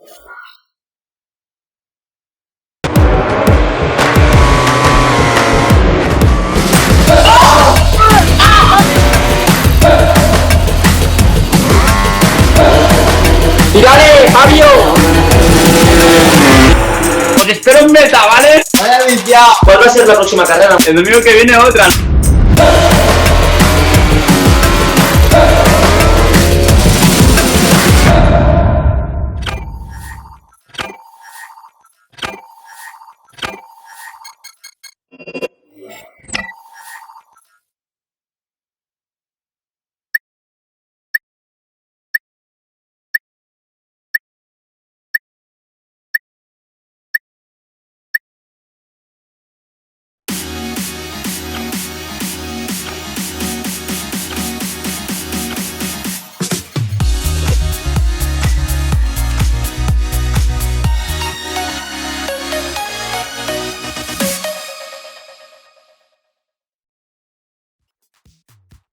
¡Tírale, Fabio! Os espero en meta, ¿vale? Vaya viciado. ¿Cuál va a ser la próxima carrera? El domingo que viene otra.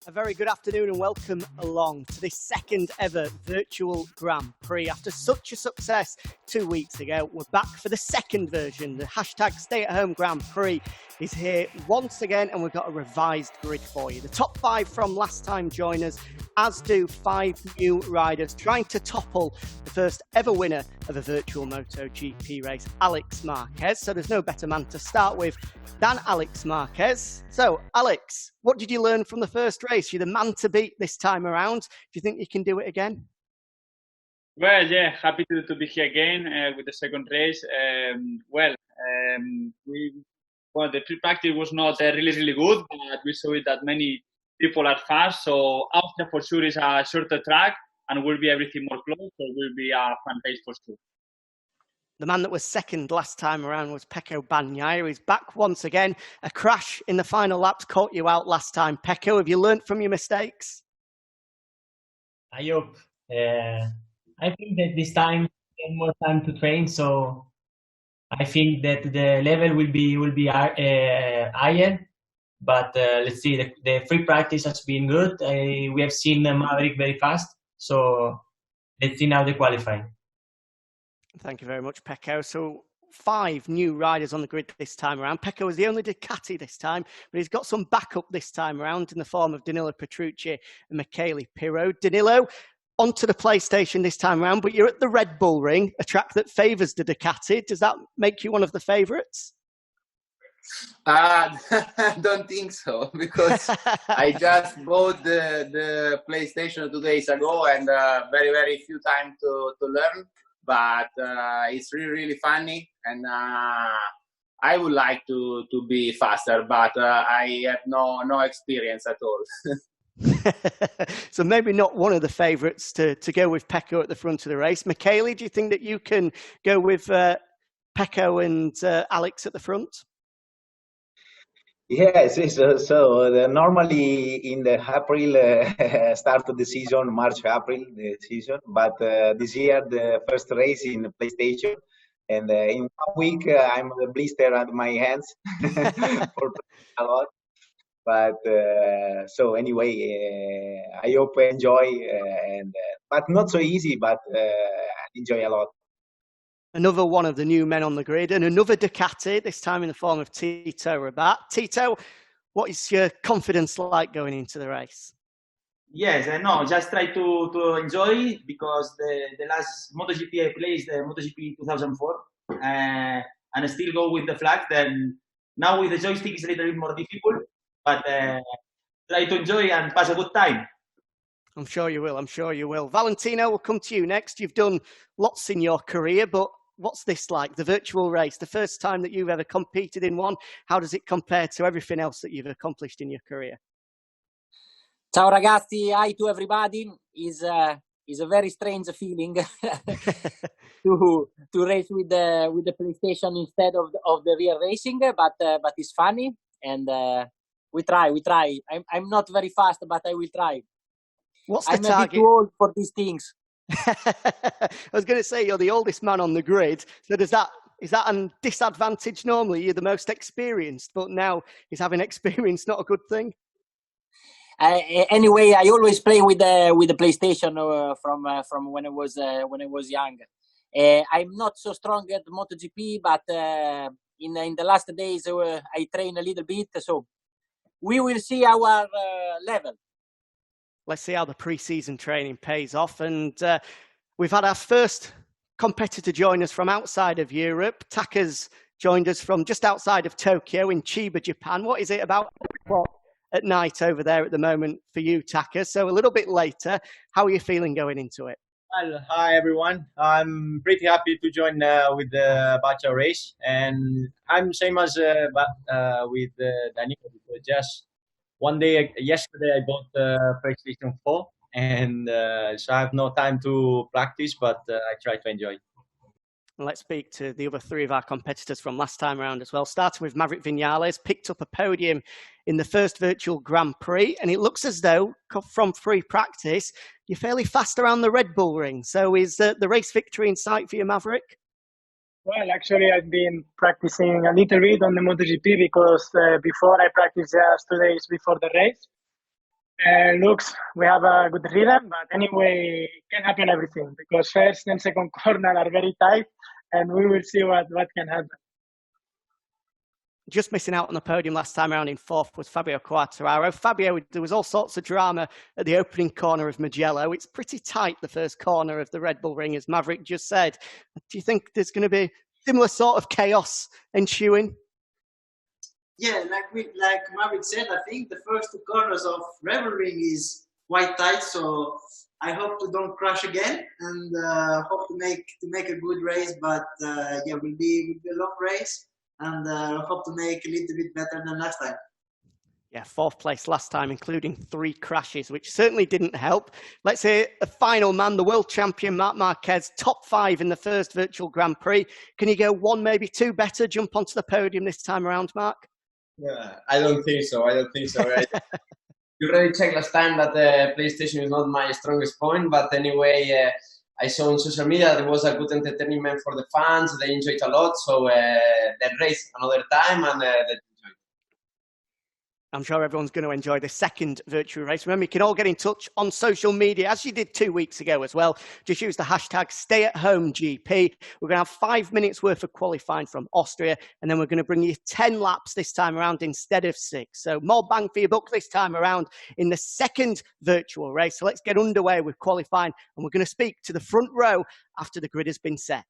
A very good afternoon and welcome along to this second ever virtual Grand Prix. After such a success 2 weeks ago, we're back for the second version. The hashtag Stay at Home Grand Prix is here once again, and we've got a revised grid for you. The top 5 from last time join us, as do 5 new riders trying to topple the first ever winner of a virtual MotoGP race, Alex Marquez. So there's no better man to start with than Alex Marquez. So, Alex, what did you learn from the first race? You're the man to beat this time around. Do you think you can do it again? Well, yeah, happy to be here again with the second race. The pre-practice was not really good, but we saw it that many people are fast. So Austria for sure is a shorter track and will be everything more close. So it will be a fun race for sure. The man that was second last time around was Pecco Bagnaia. He's back once again. A crash in the final laps caught you out last time. Pecco, have you learnt from your mistakes? I hope. I think that this time we have more time to train, so I think that the level will be higher. But let's see. The free practice has been good. We have seen Maverick very fast, so let's see now the qualifying. Thank you very much, Pecco. So 5 new riders on the grid this time around. Pecco was the only Ducati this time, but he's got some backup this time around in the form of Danilo Petrucci and Michele Pirro. Danilo, onto the PlayStation this time around, but you're at the Red Bull Ring, a track that favours the Ducati. Does that make you one of the favourites? Don't think so, because I just bought the PlayStation 2 days ago and very few time to learn. But it's really funny, and I would like to be faster, but I have no experience at all. So maybe not one of the favourites to go with Pecco at the front of the race. Michele, do you think that you can go with Pecco and Alex at the front? Yes, normally in the April start of the season, March-April the season, but this year the first race in the PlayStation, and in 1 week I'm a blister on my hands for a lot. But so anyway, I hope you enjoy, but not so easy, but enjoy a lot. Another one of the new men on the grid, and another Ducati, this time in the form of Tito Rabat. Tito, what is your confidence like going into the race? Yes, no, just try to enjoy, because the last MotoGP I played is the MotoGP 2004, and I still go with the flag. Then now with the joystick it's a little bit more difficult, but try to enjoy and pass a good time. I'm sure you will. Valentino, we'll come to you next. You've done lots in your career, but what's this like, the virtual race, the first time that you've ever competed in one? How does it compare to everything else that you've accomplished in your career? Ciao ragazzi, hi to everybody. Is a very strange feeling to race with the PlayStation instead of the real racing, but it's funny, and we try. I'm not very fast, but I will try. What's the I'm target? a bit too old for these things. I was going to say you're the oldest man on the grid. So is that a disadvantage normally? You're the most experienced, but now is having experience not a good thing? Anyway, I always play with the PlayStation from when I was young, I'm not so strong at MotoGP, but in the last days I train a little bit, so we will see our level. Let's see how the pre-season training pays off. And we've had our first competitor join us from outside of Europe. Taka's joined us from just outside of Tokyo in Chiba, Japan. What is it, about 8 o'clock at night over there at the moment for you, Taka? So a little bit later. How are you feeling going into it? Well, hi everyone. I'm pretty happy to join with the Bacha race, and I'm same as with Danilo, because just one day yesterday I bought PlayStation 4, and so I have no time to practice, but I try to enjoy. Let's speak to the other three of our competitors from last time around as well. Starting with Maverick Vinales, picked up a podium in the first virtual Grand Prix, and it looks as though from free practice, you're fairly fast around the Red Bull ring. So is the race victory in sight for you, Maverick? Well, actually, I've been practicing a little bit on the MotoGP because before I practiced just 2 days before the race. Looks, we have a good rhythm, but anyway, can happen everything because first and second corner are very tight, and we will see what can happen. Just missing out on the podium last time around in fourth was Fabio Quartararo. Fabio, there was all sorts of drama at the opening corner of Mugello. It's pretty tight, the first corner of the Red Bull ring, as Maverick just said. Do you think there's going to be similar sort of chaos ensuing? Yeah, like Maverick said, I think the first 2 corners of Red Bull ring is quite tight, so I hope to don't crash again, and hope to make a good race. But yeah, will be a long race, and hope to make a little bit better than last time. Yeah, fourth place last time, including 3 crashes, which certainly didn't help. Let's hear the final man, the world champion, Marc Marquez, top 5 in the first virtual Grand Prix. Can you go 1, maybe 2 better, jump onto the podium this time around, Marc? Yeah, I don't think so. Right? You already checked last time that the PlayStation is not my strongest point, but anyway, I saw on social media that it was a good entertainment for the fans. They enjoyed a lot, so they race another time and they enjoyed. I'm sure everyone's going to enjoy the second virtual race. Remember, you can all get in touch on social media, as you did 2 weeks ago as well. Just use the hashtag StayAtHomeGP. We're going to have 5 minutes worth of qualifying from Austria, and then we're going to bring you 10 laps this time around instead of 6. So more bang for your buck this time around in the second virtual race. So let's get underway with qualifying, and we're going to speak to the front row after the grid has been set.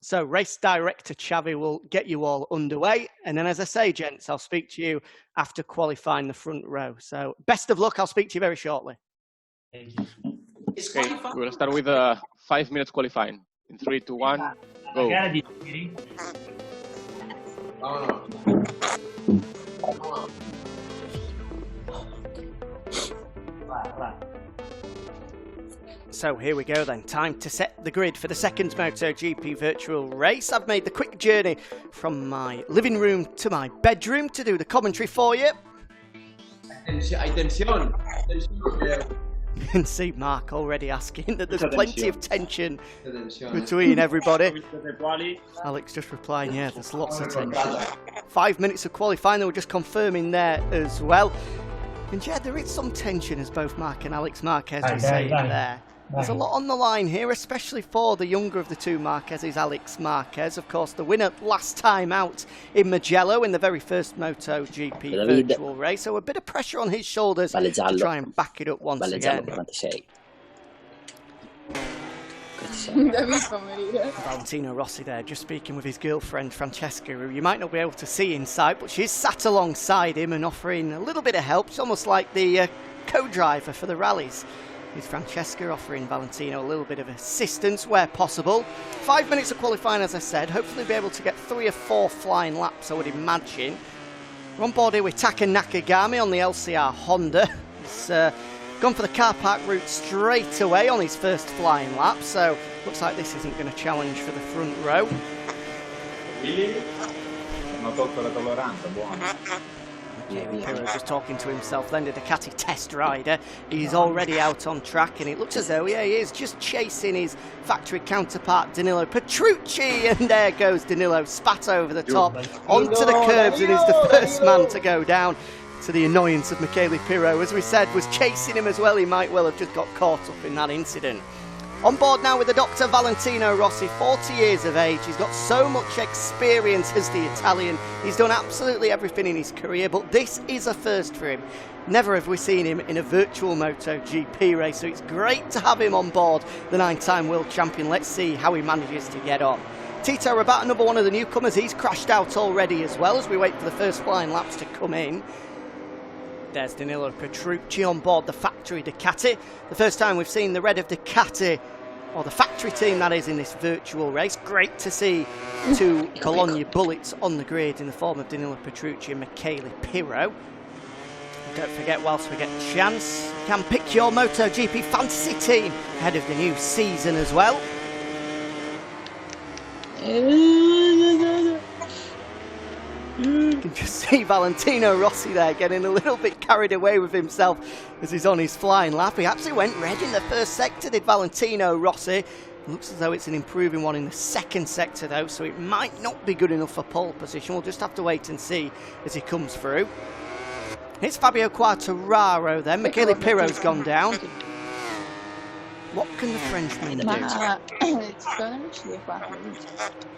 So race director Xavi will get you all underway. And then, as I say, gents, I'll speak to you after qualifying the front row. So best of luck. I'll speak to you very shortly. Thank you. Okay, we'll start with 5 minutes qualifying. In 3, 2, 1, go. So here we go then, time to set the grid for the second MotoGP virtual race. I've made the quick journey from my living room to my bedroom to do the commentary for you. Atención. You can see Mark already asking that there's plenty of tension between everybody. Alex just replying, yeah, there's lots of tension. 5 minutes of qualifying, they were just confirming there as well. And yeah, there is some tension, as both Mark and Alex Marquez were saying there. There's a lot on the line here, especially for the younger of the two Marquezes, Alex Marquez. Of course, the winner last time out in Mugello in the very first MotoGP virtual race. So a bit of pressure on his shoulders to try and back it up once again. Valentino Rossi there, just speaking with his girlfriend Francesca, who you might not be able to see in sight, but she's sat alongside him and offering a little bit of help. It's almost like the co-driver for the rallies. With Francesca offering Valentino a little bit of assistance where possible. 5 minutes of qualifying, as I said. Hopefully be able to get 3 or 4 flying laps, I would imagine. We're on board here with Taka Nakagami on the LCR Honda. He's gone for the car park route straight away on his first flying lap, so looks like this isn't going to challenge for the front row. Piro just talking to himself then, the Ducati test rider. He's already out on track, and it looks as though, yeah, he is just chasing his factory counterpart Danilo Petrucci, and there goes Danilo, spat over the top onto the curbs, and is the first man to go down. to the annoyance of Michele Pirro, as we said, was chasing him as well. He might well have just got caught up in that incident. On board now with the doctor, Valentino Rossi, 40 years of age. He's got so much experience as the Italian. He's done absolutely everything in his career, but this is a first for him. Never have we seen him in a virtual MotoGP race, so it's great to have him on board, the 9-time world champion. Let's see how he manages to get on. Tito Rabat, another one of the newcomers, he's crashed out already as well as we wait for the first flying laps to come in. There's Danilo Petrucci on board the factory Ducati. The first time we've seen the red of Ducati, or the factory team that is, in this virtual race. Great to see two Bologna bullets on the grid in the form of Danilo Petrucci and Michele Pirro. Don't forget, whilst we get the chance, you can pick your MotoGP fantasy team ahead of the new season as well. You can just see Valentino Rossi there getting a little bit carried away with himself as he's on his flying lap. He actually went red in the first sector, did Valentino Rossi. Looks as though it's an improving one in the second sector though, so it might not be good enough for pole position. We'll just have to wait and see as he comes through. It's Fabio Quartararo then. Michele Pirro's gone down. What can the Frenchman do?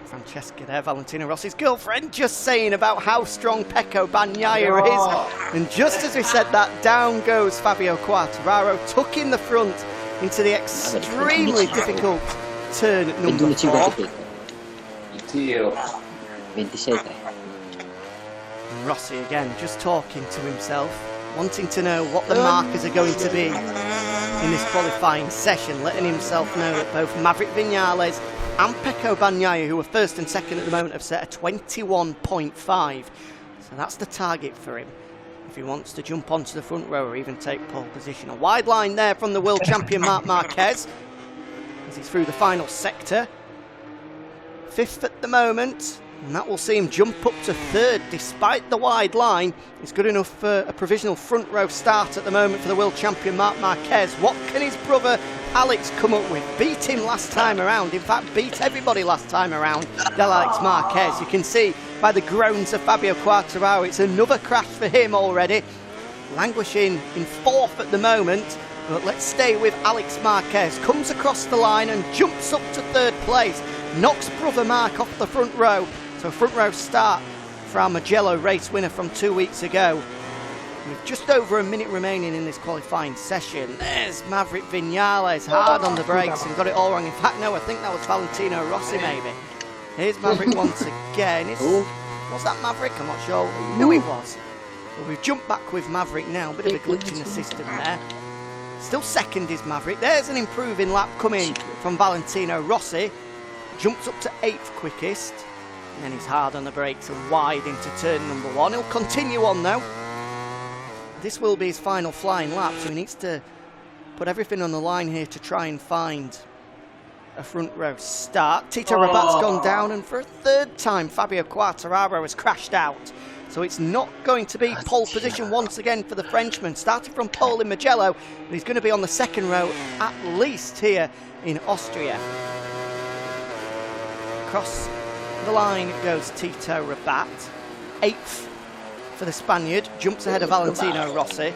Francesca there, Valentino Rossi's girlfriend, just saying about how strong Pecco Bagnaia is. And just as we said that, down goes Fabio Quartararo, tuck in the front into the extremely difficult turn number 4. And Rossi again, just talking to himself, wanting to know what the markers are going to be in this qualifying session, letting himself know that both Maverick Viñales and Pecco Bagnaia, who are first and second at the moment, have set a 21.5. So that's the target for him if he wants to jump onto the front row or even take pole position. A wide line there from the world champion Marc Marquez as he's through the final sector. 5th at the moment, and that will see him jump up to 3rd despite the wide line. It's good enough for a provisional front row start at the moment for the world champion Marc Marquez. What can his brother Alex come up with? Beat him last time around, in fact beat everybody last time around, Alex Marquez. You can see by the groans of Fabio Quartararo, it's another crash for him already. Languishing in 4th at the moment, but let's stay with Alex Marquez. Comes across the line and jumps up to 3rd place. Knocks brother Mark off the front row. So front row start for our Mugello race winner from 2 weeks ago. With just over a minute remaining in this qualifying session. There's Maverick Viñales, hard on the brakes and got it all wrong. In fact, no, I think that was Valentino Rossi maybe. Here's Maverick once again. Was that Maverick? I'm not sure. No, it was. Well, we've jumped back with Maverick now. Bit of a glitch in the system there. Still second is Maverick. There's an improving lap coming from Valentino Rossi. Jumps up to 8th quickest. And then he's hard on the brakes and wide into turn number 1. He'll continue on though. This will be his final flying lap, so he needs to put everything on the line here to try and find a front row start. Tito Rabat's gone down, and for a 3rd time Fabio Quartararo has crashed out. So it's not going to be pole position once again for the Frenchman. Started from pole in Mugello, and he's going to be on the 2nd row at least here in Austria. Across the line goes Tito Rabat, 8th for the Spaniard, jumps ahead of Valentino Rossi.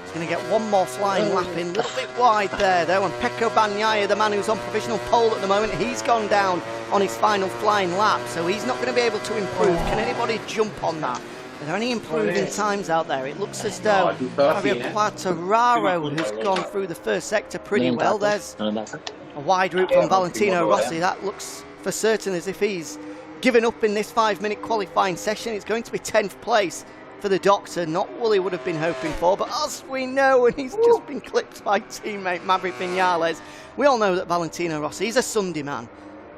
He's going to get one more flying lap in, a little bit wide there though, and Pecco Bagnaia, the man who's on provisional pole at the moment, he's gone down on his final flying lap, so he's not going to be able to improve. Can anybody jump on that? Are there any improving times out there? It looks as though Fabio Quartararo has gone through the first sector pretty well. There's a wide route from Valentino Rossi. That looks for certain as if he's given up in this 5-minute qualifying session. It's going to be 10th place for the Doctor, not what he would have been hoping for, but as we know, and he's just been clipped by teammate Maverick Viñales, we all know that Valentino Rossi, he's a Sunday man,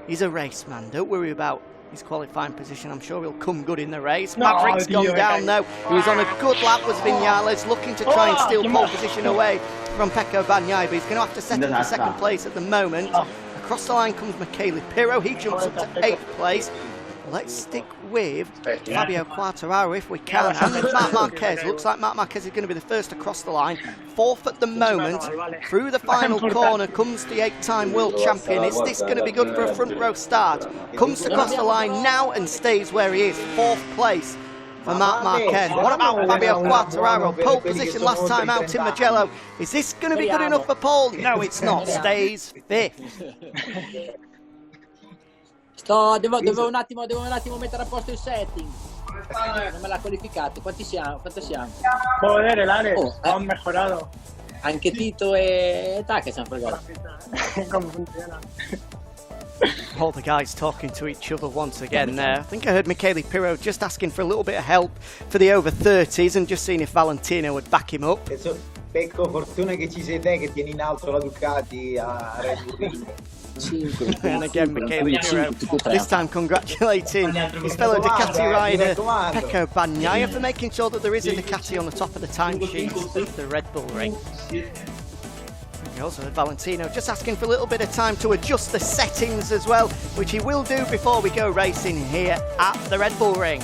he's a race man. Don't worry about his qualifying position, I'm sure he'll come good in the race. Maverick's gone down though. He was on a good lap, was Viñales, looking to try and steal pole position away from Pecco Bagnaia, but he's going to have to settle for 2nd place at the moment. Across the line comes Michele Pirro, he jumps up to 8th place. Let's stick with Fabio Quartararo if we can. And then Marc Marquez. Looks like Marc Marquez is going to be the first across the line. 4th at the moment. Through the final corner comes the 8-time world champion. Is this going to be good for a front row start? Comes across the line now and stays where he is. 4th place for Marc Marquez. What about Fabio Quartararo? Pole position last time out in Mugello. Is this going to be good enough for Paul? No, it's not. Stays 5th. Devo un attimo mettere a posto il setting. Non me l'ha qualificato. Quanto siamo? Joder, el Alex, han mejorado. Anche Tito e Taka siamo fregati. ¿Cómo funciona? All the guys talking to each other once again there. I think I heard Michele Pirro just asking for a little bit of help for the over 30s and just seeing if Valentino would back him up. Pecco, fortuna che ci sei te che tieni in alto la Ducati a Red Bull. And again, Michele Pirro, this time congratulating his fellow Ducati rider Pecco Bagnaia for making sure that there is a Ducati on the top of the timesheet of the Red Bull Ring. We also had Valentino just asking for a little bit of time to adjust the settings as well, which he will do before we go racing here at the Red Bull Ring.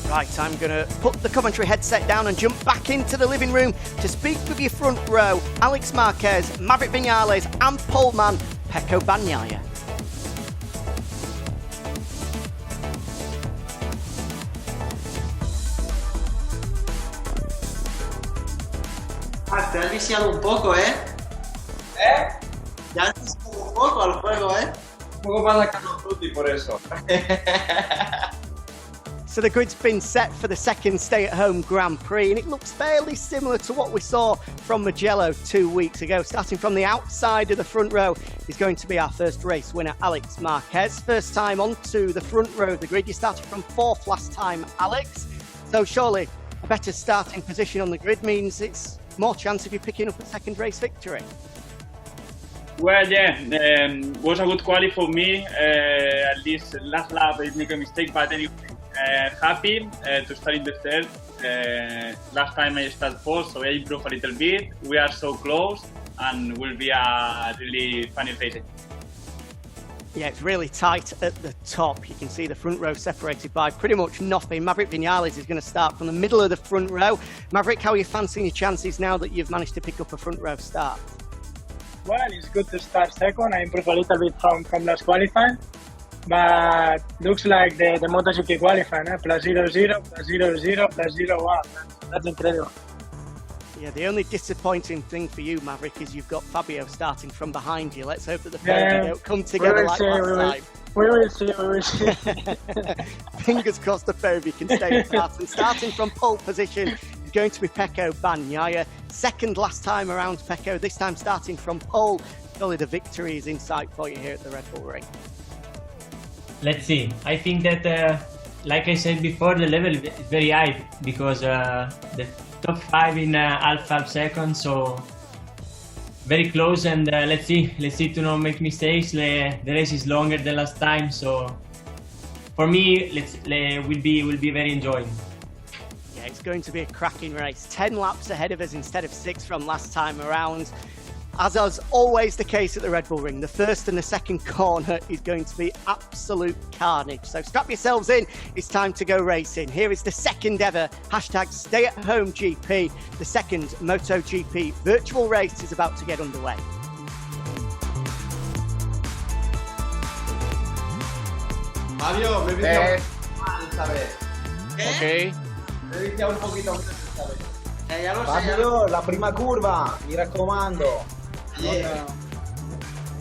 Right, I'm going to put the commentary headset down and jump back into the living room to speak with your front row, Alex Marquez, Maverick Viñales and poleman Pecco Bagnaia. Te has viciado un poco, ¿eh? Ya has viciado un poco al juego, ¿eh? Un poco más a Carlos Frutti por eso. So the grid's been set for the second stay-at-home Grand Prix, and it looks fairly similar to what we saw from Mugello 2 weeks ago. Starting from the outside of the front row is going to be our first race winner, Alex Marquez. First time onto the front row of the grid. You started from 4th last time, Alex. So surely a better starting position on the grid means it's more chance of you picking up a second race victory. Well, yeah, was a good quali for me. At least last lap I made a mistake, but anyway, happy to start in the third. Last time I started 4th, so I improved a little bit. We are so close, and will be a really funny race. Yeah, it's really tight at the top. You can see the front row separated by pretty much nothing. Maverick Viñales is going to start from the middle of the front row. Maverick, how are you fancying your chances now that you've managed to pick up a front row start? Well, it's good to start second. I improved a little bit from last qualifying, but looks like the MotoGP qualifying, plus 0-0, plus 0-0, plus 0-1. That's incredible. Yeah, the only disappointing thing for you, Maverick, is you've got Fabio starting from behind you. Let's hope that the pair don't come together like last time. We will see. Fingers crossed the pair of you can stay apart. And starting from pole position is going to be Pecco Bagnaia. Second last time around Pecco, this time starting from pole. Surely the victory is in sight for you here at the Red Bull Ring. Let's see. I think that, like I said before, the level is very high because the top 5 in half seconds, so very close. And let's see to not make mistakes. The race is longer than last time, so for me, will be very enjoying. Yeah, it's going to be a cracking race. 10 laps ahead of us instead of 6 from last time around. As is always the case at the Red Bull Ring, the first and the second corner is going to be absolute carnage. So strap yourselves in, it's time to go racing. Here is the second ever #StayAtHomeGP. The second MotoGP virtual race is about to get underway. Fabio, me viste esta vez. Ok. Me viste un poquito más esta vez. Ya lo sé. Fabio, la prima curva, mi raccomando. Yeah.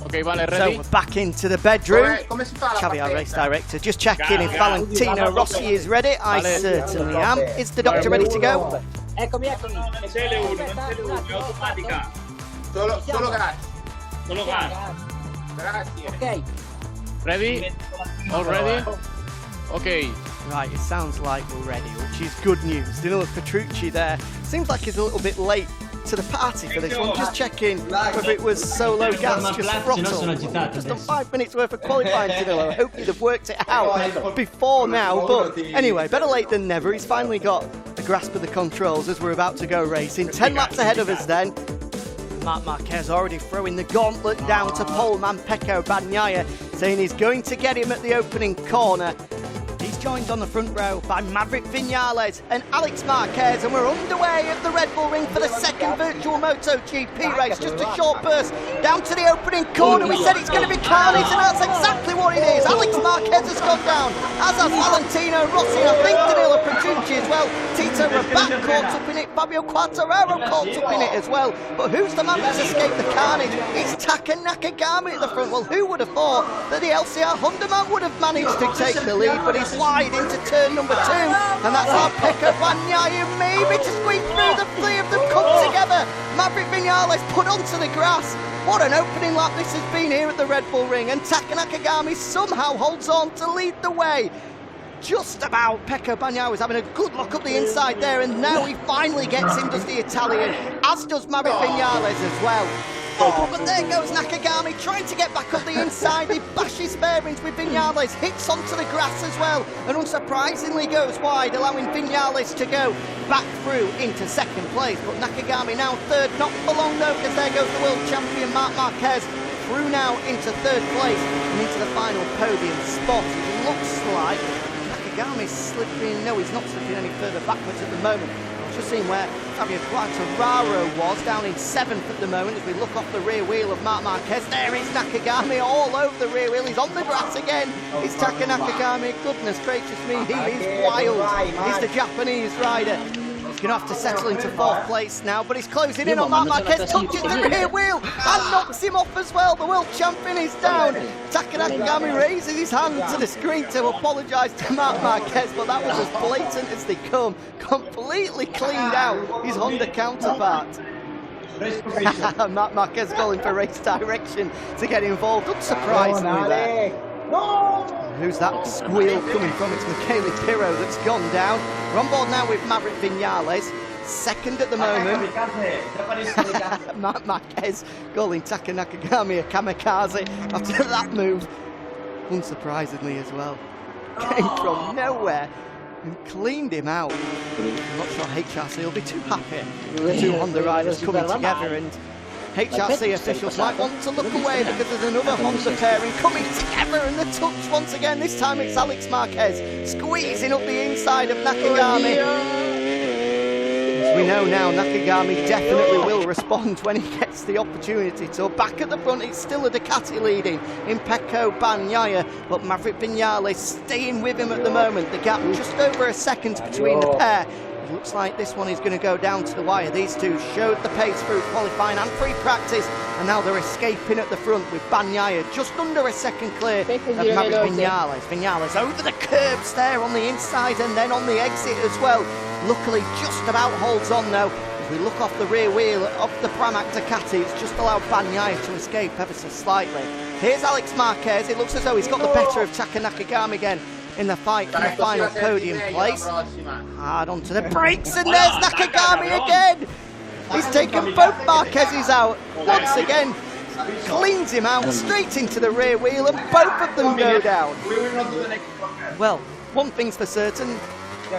Ok, vale, So ready? we're back into the bedroom. Come si fa la Xavi, our partenza? race director, just checking if Valentino Rossi is ready. I certainly am. Is the doctor ready to go? Eccomi. Non c'è L1, è automatica. Solo gas. Solo gas. Grazie. Ok. Ready? All ready? Ok. Right, it sounds like we're ready, which is good news. Danilo Petrucci there. Seems like he's a little bit late to the party for this one. Just checking whether it was solo gas, just throttle. Just on 5 minutes worth of qualifying, Danilo. I hope he'd have worked it out before now. But anyway, better late than never. He's finally got a grasp of the controls as we're about to go racing. 10 laps ahead of us then. Marc Marquez already throwing the gauntlet down to poleman Pecco Bagnaia, saying he's going to get him at the opening corner. He's joined on the front row by Maverick Viñales and Alex Marquez, and we're underway at the Red Bull Ring for the second virtual MotoGP race. Just a short burst down to the opening corner. We said it's going to be carnage, and that's exactly what it is. Alex Marquez has gone down, as has Valentino Rossi, and I think Danilo Petrucci as well. Tito Rabat caught up in it, Fabio Quartararo caught up in it as well. But who's the man that's escaped the carnage? It's Taka Nakagami at the front. Well, who would have thought that the LCR Honda man would have managed to take the lead, but he's wide into turn number 2, and that's how Pecco Bagnaia maybe to squeeze through. The three of them come together. Maverick Viñales put onto the grass. What an opening lap this has been here at the Red Bull Ring, and Taka Nakagami somehow holds on to lead the way. Just about. Pecco Bagnaia was having a good look up the inside there, and now he finally gets him, does the Italian, as does Maverick Viñales as well. Oh, but there goes Nakagami trying to get back up the inside. He bashes bearings with Viñales, hits onto the grass as well, and unsurprisingly goes wide, allowing Viñales to go back through into second place. But Nakagami now third, not for long though, because there goes the world champion Marc Marquez through now into third place and into the final podium spot. It looks like Nakagami's slipping. No, he's not slipping any further backwards at the moment. Just seeing where Fabio Quartararo was, down in 7th at the moment as we look off the rear wheel of Marc Marquez. There is Nakagami all over the rear wheel. He's on the grass again. It's Taka Nakagami. Goodness gracious me, he is wild. He's the Japanese rider. He's going to have to settle into 4th place now, but he's closing in on Marc Marquez, touches the rear wheel and knocks him off as well. The world champion is down. Taka Nakagami raises his hand to the screen to apologise to Marc Marquez, but that was as blatant as they come. Completely cleaned out his Honda counterpart. Marc Marquez calling for race direction to get involved, unsurprisingly there. Who's that squeal coming from? It's Michele Pirro that's gone down. We're on board now with Maverick Viñales, second at the moment. Marc Marquez calling Taka Nakagami a kamikaze after that move, unsurprisingly as well. Came from nowhere and cleaned him out. I'm not sure HRC will be too happy. The two Honda riders coming together, and HRC officials might want to look away because there's another Honda pairing coming together, and the touch once again. This time it's Alex Marquez squeezing up the inside of Nakagami. As we know now, Nakagami definitely will respond when he gets the opportunity to. Back at the front, it's still a Ducati leading in Pecco Bagnaia, but Maverick Viñales staying with him at the moment. The gap just over a second between the pair. It looks like this one is going to go down to the wire. These two showed the pace through qualifying and free practice, and now they're escaping at the front with Bagnaia just under a second clear of Maverick Viñales. Viñales over the curbs there on the inside and then on the exit as well. Luckily just about holds on though. As we look off the rear wheel of the Pramac Ducati, it's just allowed Bagnaia to escape ever so slightly. Here's Alex Marquez. It looks as though he's got the better of Taka Nakagami again in the fight for the final podium place. Hard onto the brakes, and there's Nakagami again. He's taken both Marquez's out once again, cleans him out straight into the rear wheel, and both of them go down. Well, one thing's for certain,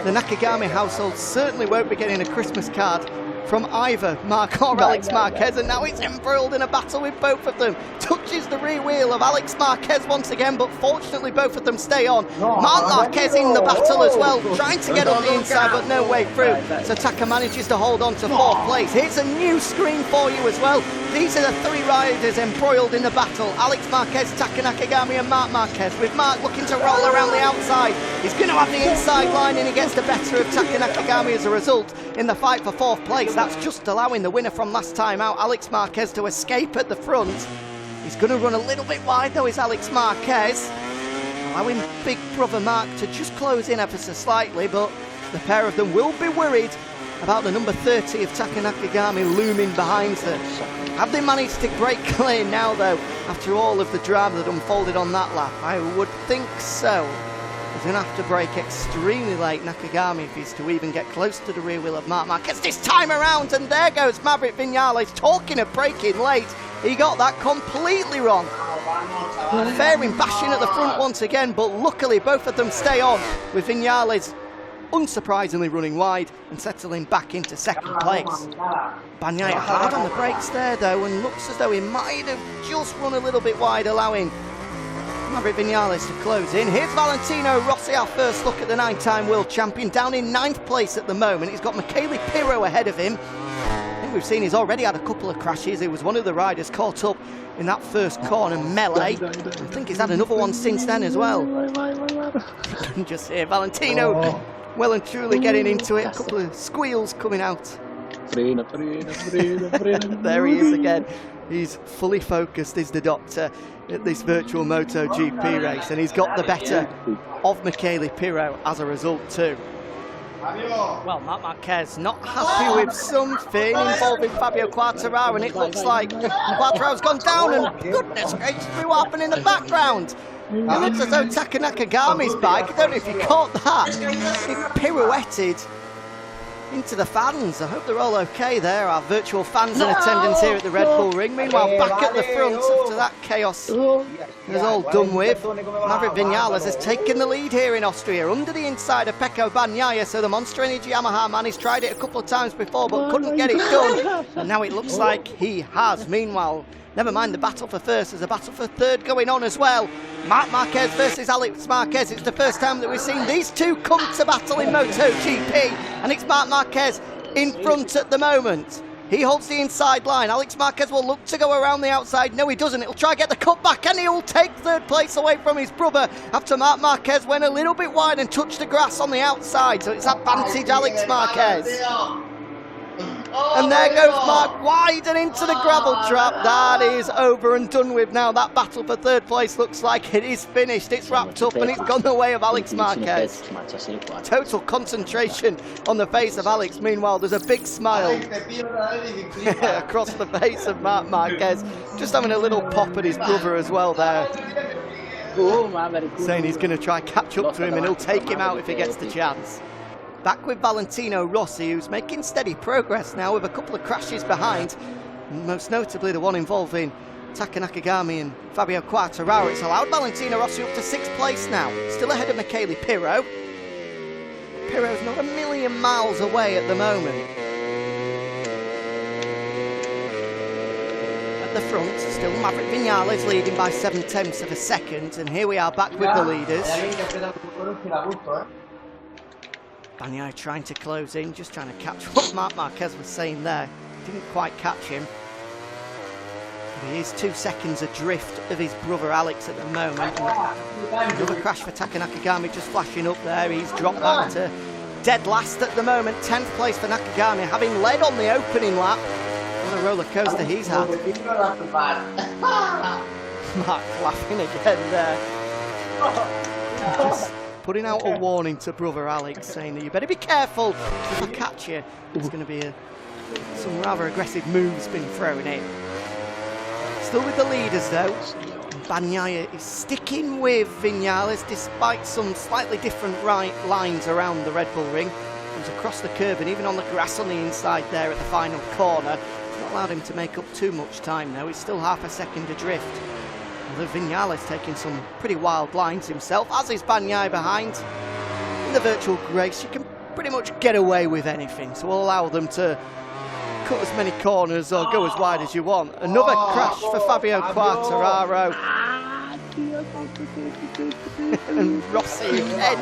the Nakagami household certainly won't be getting a Christmas card from either Marc or Alex Marquez, and now it's embroiled in a battle with both of them. Touches the rear wheel of Alex Marquez once again, but fortunately both of them stay on. Marc Marquez in the battle as well, trying to get up the inside but no way through, so Taka manages to hold on to 4th place. Here's a new screen for you as well. These are the 3 riders embroiled in the battle: Alex Marquez, Taka Nakagami and Marc Marquez, with Marc looking to roll around the outside. He's going to have the inside line, and he gets the better of Taka Nakagami as a result in the fight for 4th place. That's just allowing the winner from last time out, Alex Marquez, to escape at the front. He's going to run a little bit wide though, is Alex Marquez, allowing big brother Marc to just close in ever so slightly, but the pair of them will be worried about the number 30 of Taka Nakagami looming behind them. Have they managed to break clear now though, after all of the drama that unfolded on that lap? I would think so. He's going to have to brake extremely late, Nakagami, if he's to even get close to the rear wheel of Marc Marquez this time around. And there goes Maverick Viñales, talking of braking late. He got that completely wrong. Fairing bashing at the front once again, but luckily both of them stay on, with Viñales unsurprisingly running wide and settling back into second place. Bagnaia hard on the brakes there though, and looks as though he might have just run a little bit wide, allowing Maverick Vinales to close in. Here's Valentino Rossi, our first look at the 9-time world champion, down in 9th place at the moment. He's got Michele Pirro ahead of him. I think we've seen he's already had a couple of crashes. He was one of the riders caught up in that first corner melee. I think he's had another one since then as well. You can just hear Valentino well and truly getting into it. A couple of squeals coming out. There he is again. He's fully focused, is the doctor, at this virtual MotoGP race, and he's got the better of Michele Pirro as a result too. Well, Marc Marquez not happy with something involving Fabio Quartararo, and it looks like Quartararo's gone down, and goodness gracious, what happened in the background? It looks as though Taka Nakagami's bike, I don't know if you caught that, it pirouetted into the fans. I hope they're all okay there, our virtual fans in attendance here at the Red Bull Ring. Meanwhile, back at the front after that chaos is all done with, Maverick Vinales has taken the lead here in Austria under the inside of Pecco Bagnaia. So the Monster Energy Yamaha man, he's tried it a couple of times before but couldn't get it done, and now it looks like he has. Meanwhile, never mind the battle for first, there's a battle for third going on as well. Marc Marquez versus Alex Marquez. It's the first time that we've seen these two come to battle in MotoGP, and it's Marc Marquez in front at the moment. He holds the inside line. Alex Marquez will look to go around the outside. No, he doesn't. He'll try to get the cutback, and he'll take third place away from his brother after Marc Marquez went a little bit wide and touched the grass on the outside. So it's advantage Alex Marquez. And there goes Marc wide and into the gravel trap. That is over and done with now. That battle for third place looks like it is finished. It's wrapped up and it's gone the way of Alex Marquez. Total concentration on the face of Alex. Meanwhile, there's a big smile across the face of Marc Marquez. Just having a little pop at his brother as well there. Saying he's going to try catch up to him and he'll take him out if he gets the chance. Back with Valentino Rossi, who's making steady progress now with a couple of crashes behind, most notably the one involving Taka Nakagami and Fabio Quartararo. It's allowed Valentino Rossi up to 6th place now, still ahead of Michele Pirro. Pirro's not a million miles away at the moment. At the front, still Maverick Vinales leading by 7/10 of a second, and here we are back with the leaders. Bagnaia trying to close in, just trying to catch what Marc Marquez was saying there. Didn't quite catch him. But he is 2 seconds adrift of his brother Alex at the moment. Another crash for Taka Nakagami just flashing up there. He's dropped back to dead last at the moment. 10th place for Nakagami, having led on the opening lap. What a roller coaster he's had. Marc laughing again there. Just putting out a warning to brother Alex, saying that you better be careful if I catch you. There's going to be some rather aggressive moves being thrown in. Still with the leaders though. Bagnaia is sticking with Vinales despite some slightly different lines around the Red Bull Ring. He was across the curb and even on the grass on the inside there at the final corner. It's not allowed him to make up too much time though. He's still half a second adrift. Although Vinales taking some pretty wild lines himself, as is Bagnaia behind. In the virtual race, you can pretty much get away with anything, so we'll allow them to cut as many corners or go as wide as you want. Another crash for Fabio Quartararo. And Rossi again.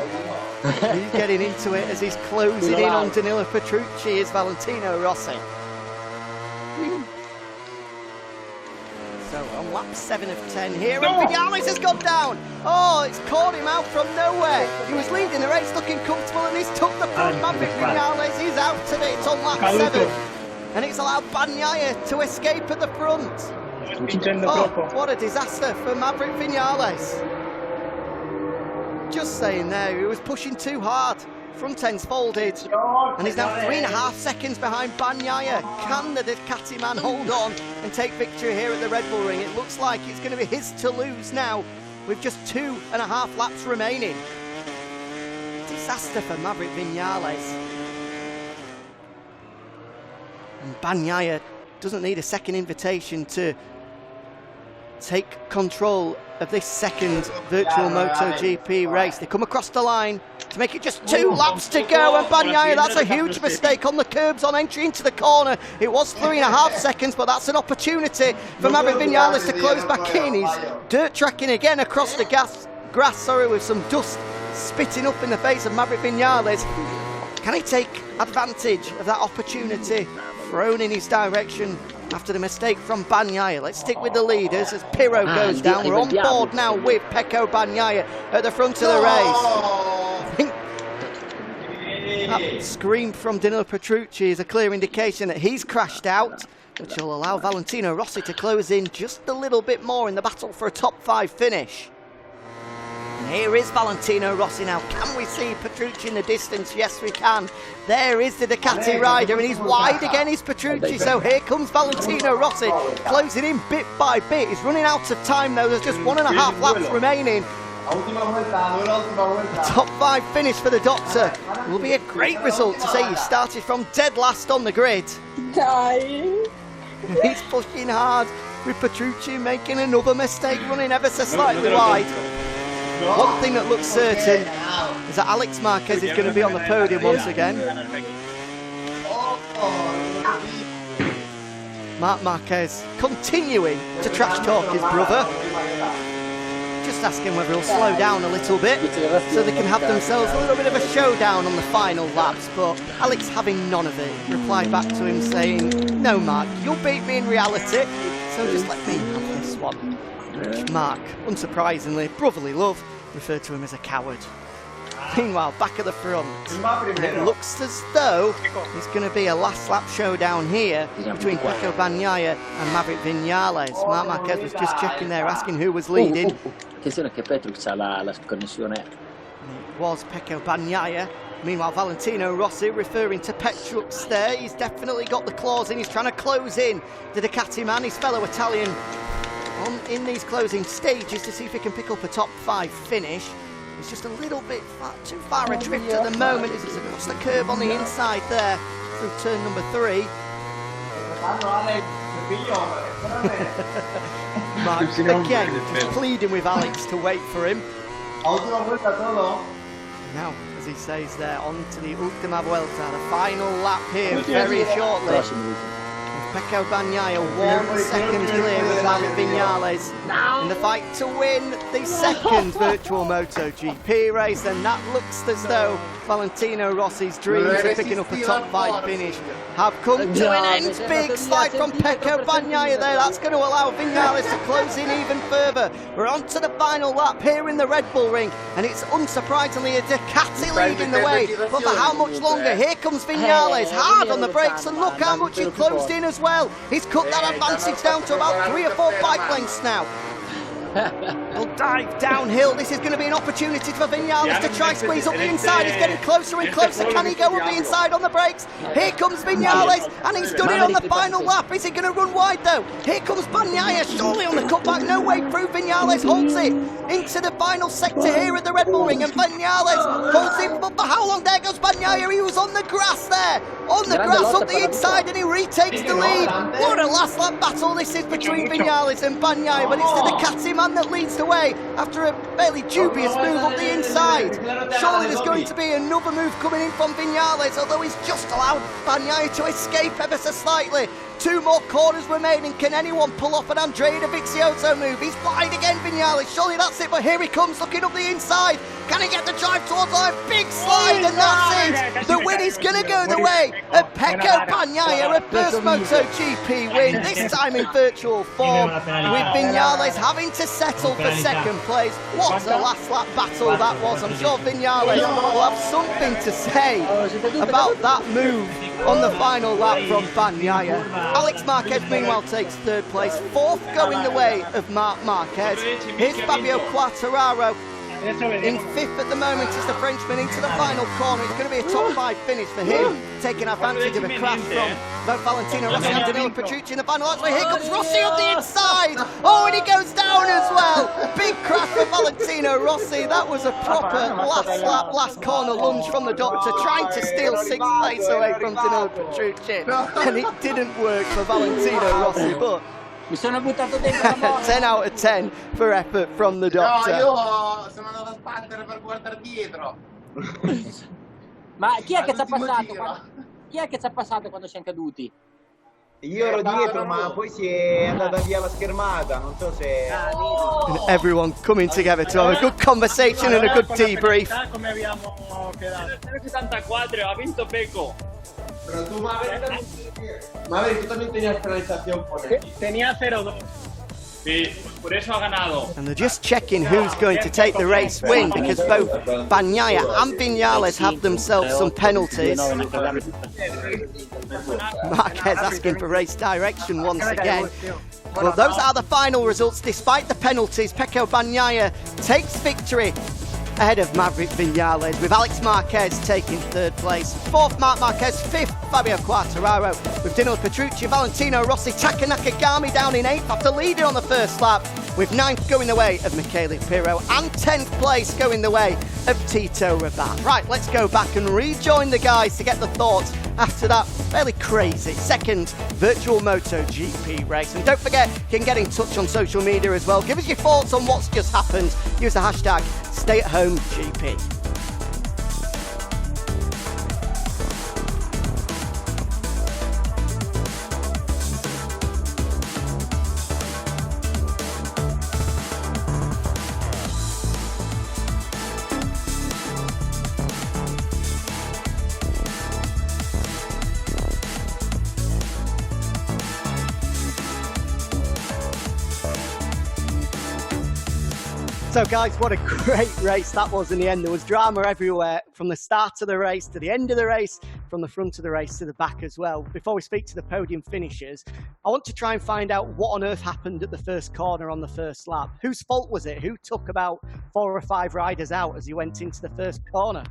He's getting into it as he's closing in on Danilo Petrucci, is Valentino Rossi. So on lap 7 of 10 here, and Vinales has gone down. Oh, it's caught him out from nowhere. He was leading the race looking comfortable and he's took the front. Maverick Vinales is out of it. It's on lap 7. And it's allowed Bagnaia to escape at the front. Oh, what a disaster for Maverick Vinales. Just saying there, he was pushing too hard. Front end's folded, and he's now 3.5 seconds behind Bagnaia. Can the Ducati man hold on and take victory here at the Red Bull Ring? It looks like it's going to be his to lose now, with just 2.5 laps remaining. Disaster for Maverick Vinales. And Bagnaia doesn't need a second invitation to take control of this second virtual MotoGP race. They come across the line to make it just 2 laps to go, and Bagnaia, that's a huge mistake on the curbs on entry into the corner. It was 3.5 seconds, but that's an opportunity for Maverick Vinales to close back in. He's dirt tracking again across the grass, with some dust spitting up in the face of Maverick Vinales. Can he take advantage of that opportunity thrown in his direction after the mistake from Bagnaia? Let's stick with the leaders as Pirro goes down. We're on board now with Pecco Bagnaia at the front of the race. That scream from Danilo Petrucci is a clear indication that he's crashed out, which will allow Valentino Rossi to close in just a little bit more in the battle for a top 5 finish. And here is Valentino Rossi now. Can we see Petrucci in the distance? Yes, we can. There is the Ducati rider, and he's wide again, is Petrucci. So here comes Valentino Rossi, closing in bit by bit. He's running out of time, though. There's just 1.5 laps remaining. A top 5 finish for the Doctor will be a great result to say he started from dead last on the grid. He's pushing hard with Petrucci making another mistake, running ever so slightly wide. One thing that looks certain is that Alex Marquez is going to be on the podium once again. Marc Marquez continuing to trash talk his brother. Just asking whether he'll slow down a little bit so they can have themselves a little bit of a showdown on the final laps, but Alex, having none of it, replied back to him saying, "No, Mark, you'll beat me in reality, so just let me have this one." Which Mark, unsurprisingly, brotherly love, referred to him as a coward. Meanwhile, back at the front, it looks as though it's going to be a last lap showdown here between Pecco Bagnaia and Maverick Vinales. Marc Marquez was just checking there, asking who was leading. Attenzione che Petrus ha la connessione. It was Pecco Bagnaia. Meanwhile, Valentino Rossi referring to Petrux there. He's definitely got the claws in. He's trying to close in the Ducati man, his fellow Italian, in these closing stages to see if he can pick up a top 5 finish. It's just a little bit too far adrift at the moment as he's across the curve on the inside there through turn number 3. Mark again just pleading with Alex to wait for him. Now, as he says there, on to the Ultima Vuelta, the final lap here very shortly. Pecco Bagnaia 1 second clear of Maverick Vinales in the fight to win the second virtual MotoGP race, and that looks as though Valentino Rossi's dreams of picking up a top 5 finish have come to an end. Big slide from Pecco Bagnaia there. That's going to allow Vinales to close in even further. We're on to the final lap here in the Red Bull Ring, and it's unsurprisingly a Ducati leading the way. But for how much longer? Here comes Vinales, hard on the brakes, and look how much he's closed in as well. He's cut that advantage down to about 3 or 4 bike lengths now. He'll dive downhill. This is going to be an opportunity for Vinales to try squeeze up the inside. He's getting closer and closer. Can he go up the inside on the brakes? Here comes Vinales, and he's done it on the final lap. Is he going to run wide though? Here comes Bagnaia, surely on the cutback. No way through. Vinales holds it into the final sector here at the Red Bull Ring, and Vinales holds it. But for how long? There goes Bagnaia. He was on the grass there. On the grass up the inside, and he retakes the lead. What a last lap battle this is between Vinales and Bagnaia, but it's the Ducati man that leads the way after a fairly dubious move up the inside. Surely there's going to be another move coming in from Vinales, although he's just allowed Bagnaia to escape ever so slightly. 2 more corners remaining. Can anyone pull off an Andrea Dovizioso move? He's wide again, Vinales. Surely that's it, but here he comes looking up the inside. Can he get the drive towards line? Big slide, and that's it. The win is going to go the way of Pecco Bagnaia, a first MotoGP win, this time in virtual form, with Vinales having to settle for second place. What a last lap battle that was. I'm sure Vinales will have something to say about that move on the final lap from Bagnaia. Alex Marquez meanwhile takes 3rd place, 4th going the way of Marc Marquez. Here's Fabio Quartararo in 5th at the moment as the Frenchman into the final corner. It's going to be a top 5 finish for him, taking advantage of a crash from both Valentino Rossi and Danilo Petrucci in the final. That's why here comes Rossi on the inside. Oh, and he goes down as well. Big crash for Valentino Rossi. That was a proper last lap, last corner lunge from the Doctor, trying to steal 6th place away from Danilo Petrucci. And it didn't work for Valentino Rossi, but Mi sono buttato dentro la moto. 10 out of 10 for effort from the No, doctor. io sono andato a sbattere per guardare dietro. Ma chi è che ci ha All'ultimo passato? giro. Chi è che ci ha passato quando siamo caduti? Io ero dietro, ma poi si è andata via la schermata, non so se... And everyone coming together to have a good conversation and a good debrief. Come abbiamo quedato? 0,74, ha vinto Pecco. Pero tú, Maverick, tú también tenías penalización por aquí. Tenía 0-2. Sí, por eso ha ganado. And they're just checking who's going to take the race win, because both Bagnaia and Viñales have themselves some penalties. Marquez asking for race direction once again. Well, those are the final results. Despite the penalties, Pecco Bagnaia takes victory ahead of Maverick Viñales, with Alex Marquez taking 3rd place. 4th, Marc Marquez. 5th, Fabio Quartararo, with Danilo Petrucci, Valentino Rossi, Taka Nakagami down in 8th after leading on the first lap, with 9th going the way of Michele Pirro, and 10th place going the way of Tito Rabat. Right, let's go back and rejoin the guys to get the thoughts after that fairly crazy second virtual MotoGP race. And don't forget, you can get in touch on social media as well. Give us your thoughts on what's just happened. Use the hashtag StayAtHomeGP. So guys, what a great race that was in the end. There was drama everywhere, from the start of the race to the end of the race, from the front of the race to the back as well. Before we speak to the podium finishers, I want to try and find out what on earth happened at the first corner on the first lap. Whose fault was it? Who took about 4 or 5 riders out as you went into the first corner?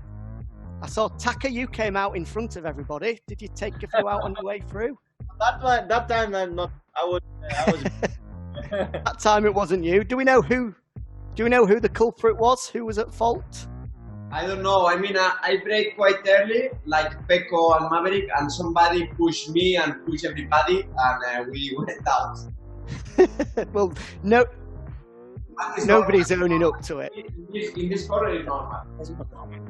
I saw Taka, you came out in front of everybody. Did you take a few out on your way through? That time I'm not. I was. That time it wasn't you. Do we know who the culprit was? Who was at fault? I don't know. I mean, I brake quite early, like Pecco and Maverick, and somebody pushed me and pushed everybody, and we went out. Well, no, nobody's owning up to it. In this corner, it's normal.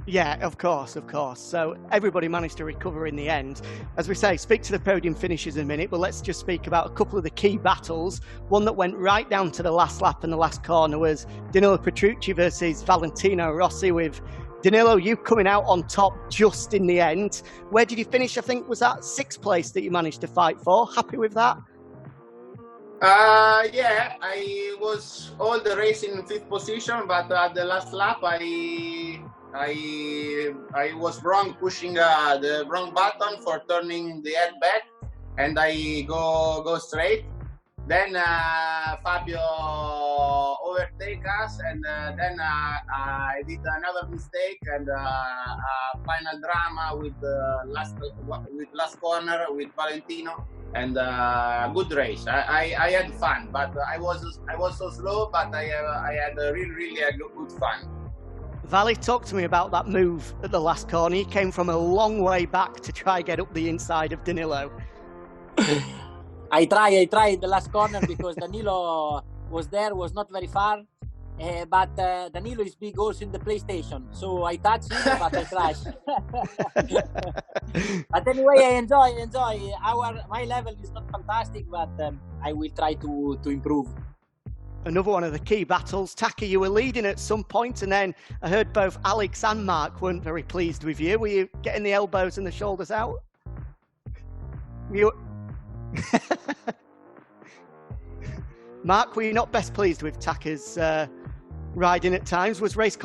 Yeah, of course. So everybody managed to recover in the end. As we say, speak to the podium finishers in a minute, but let's just speak about a couple of the key battles. One that went right down to the last lap and the last corner was Danilo Petrucci versus Valentino Rossi, with Danilo, you coming out on top just in the end. Where did you finish? I think, was that 6th place that you managed to fight for? Happy with that? Yeah, I was all the race in 5th position, but at the last lap I was wrong, pushing the wrong button for turning the head back, and I go straight. Then Fabio overtake us, and then I did another mistake, and final drama with last corner with Valentino. And good race. I had fun, but I was so slow, but I had a really good fun. Vali, talk to me about that move at the last corner. He came from a long way back to try get up the inside of Danilo. I tried the last corner because Danilo was not very far, but Danilo is big also in the PlayStation, so I touched him, but I crashed. But anyway, I enjoy. My level is not fantastic, but I will try to improve. Another one of the key battles. Taka, you were leading at some point, and then I heard both Alex and Mark weren't very pleased with you. Were you getting the elbows and the shoulders out? Mark, were you not best pleased with Taka's riding at times? Was race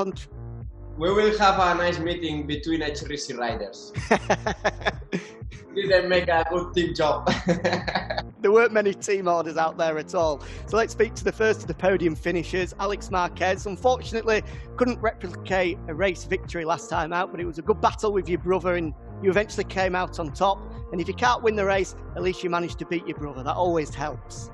We will have a nice meeting between HRC riders. Didn't make a good team job. There weren't many team orders out there at all. So let's speak to the first of the podium finishers, Alex Marquez. Unfortunately, couldn't replicate a race victory last time out, but it was a good battle with your brother, and you eventually came out on top. And if you can't win the race, at least you managed to beat your brother. That always helps.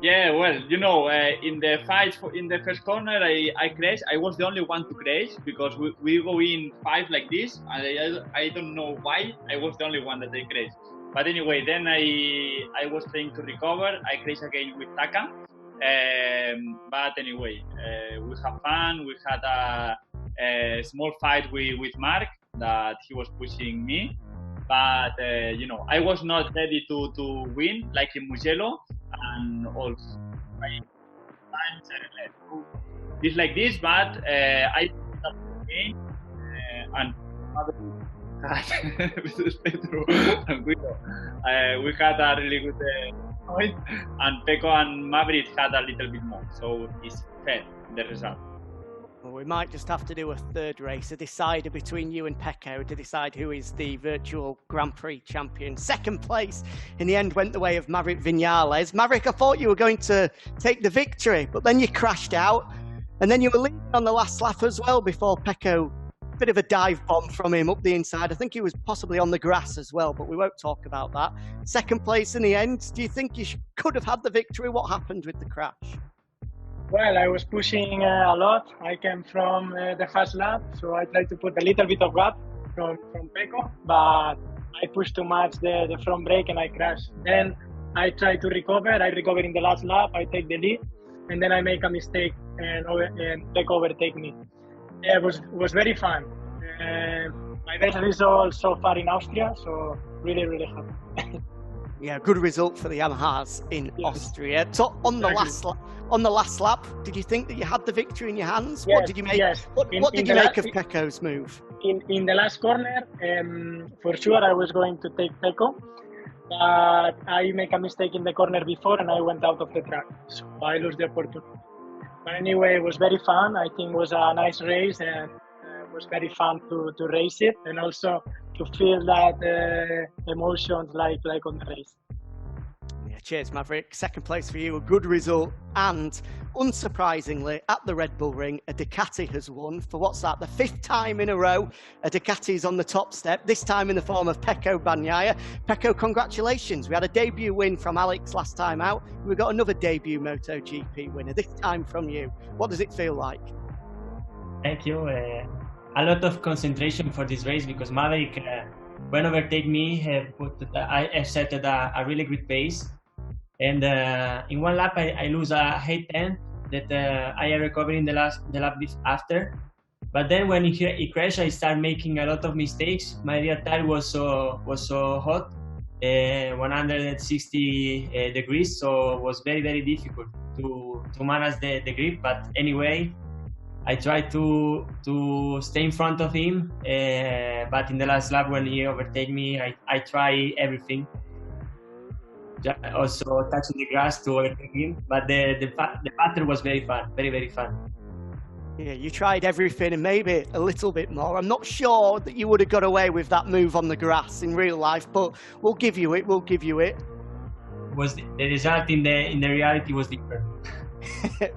Yeah, well, in the fight in the first corner, I crashed. I was the only one to crash because we go in 5 like this, and I don't know why I was the only one that I crashed. But anyway, then I was trying to recover. I crashed again with Taka. But anyway, we have fun. We had a small fight with Mark that he was pushing me. But, I was not ready to win like in Mugello. And also, it's like this, but I picked up the game and we had a really good point, and Pecco and Maverick had a little bit more, so it's fair, the result. Well, we might just have to do a third race, a decider between you and Pecco to decide who is the virtual Grand Prix champion. Second place in the end went the way of Maverick Vinales. Maverick, I thought you were going to take the victory, but then you crashed out, and then you were leading on the last lap as well before Pecco, a bit of a dive bomb from him up the inside. I think he was possibly on the grass as well, but we won't talk about that. Second place in the end. Do you think you could have had the victory? What happened with the crash? Well, I was pushing a lot. I came from the fast lap, so I tried to put a little bit of gap from Pecco, but I pushed too much the front brake and I crashed. Then I tried to recover. I recovered in the last lap. I take the lead, and then I make a mistake and Pecco overtake me. It was very fun. My best result so far in Austria, so really, really happy. Yeah, good result for the Yamahas in Austria. So on the last lap, did you think that you had the victory in your hands? Yes, what did you make? Yes. What did you make of Pecco's move? In the last corner, for sure I was going to take Pecco, but I make a mistake in the corner before and I went out of the track, so I lost the opportunity. But anyway, it was very fun. I think it was a nice race and it was very fun to race it and also to feel that emotions like on the race. Yeah, cheers, Maverick. Second place for you, a good result. And unsurprisingly, at the Red Bull Ring, a Ducati has won for what's that, the 5th time in a row. A Ducati is on the top step, this time in the form of Pecco Bagnaia. Pecco, congratulations. We had a debut win from Alex last time out. We've got another debut MotoGP winner, this time from you. What does it feel like? Thank you. A lot of concentration for this race because Maverick, when overtake me, I set a really good pace. And in one lap, I lose a high 10 that I recovered in the lap after. But then when he crashed, I started making a lot of mistakes. My rear tire was so hot, 160 degrees, so it was very, very difficult to manage the grip. But anyway, I tried to stay in front of him, but in the last lap when he overtake me, I try everything. Also touching the grass to overtake him, but the battle was very fun, very, very fun. Yeah, you tried everything and maybe a little bit more. I'm not sure that you would have got away with that move on the grass in real life, but we'll give you it. We'll give you it. Was the result in the reality was different.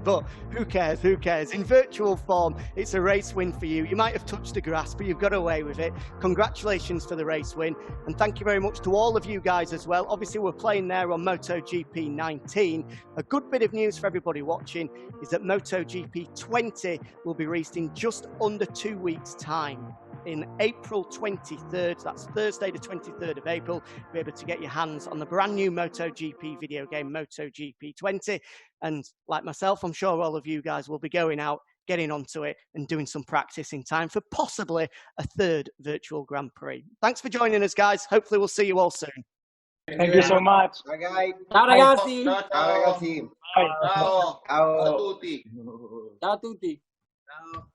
But who cares? Who cares? In virtual form, it's a race win for you. You might have touched the grass, but you've got away with it. Congratulations for the race win. And thank you very much to all of you guys as well. Obviously, we're playing there on MotoGP 19. A good bit of news for everybody watching is that MotoGP 20 will be released in just under 2 weeks' time. In April 23rd, that's Thursday the 23rd of April, you'll be able to get your hands on the brand new MotoGP video game, MotoGP 20. And like myself, I'm sure all of you guys will be going out, getting onto it and doing some practice in time for possibly a third virtual Grand Prix. Thanks for joining us, guys. Hopefully we'll see you all soon. Thank you so much. Ciao ragazzi. Ciao ragazzi. Ciao. Ciao a tutti. Ciao a tutti. Ciao.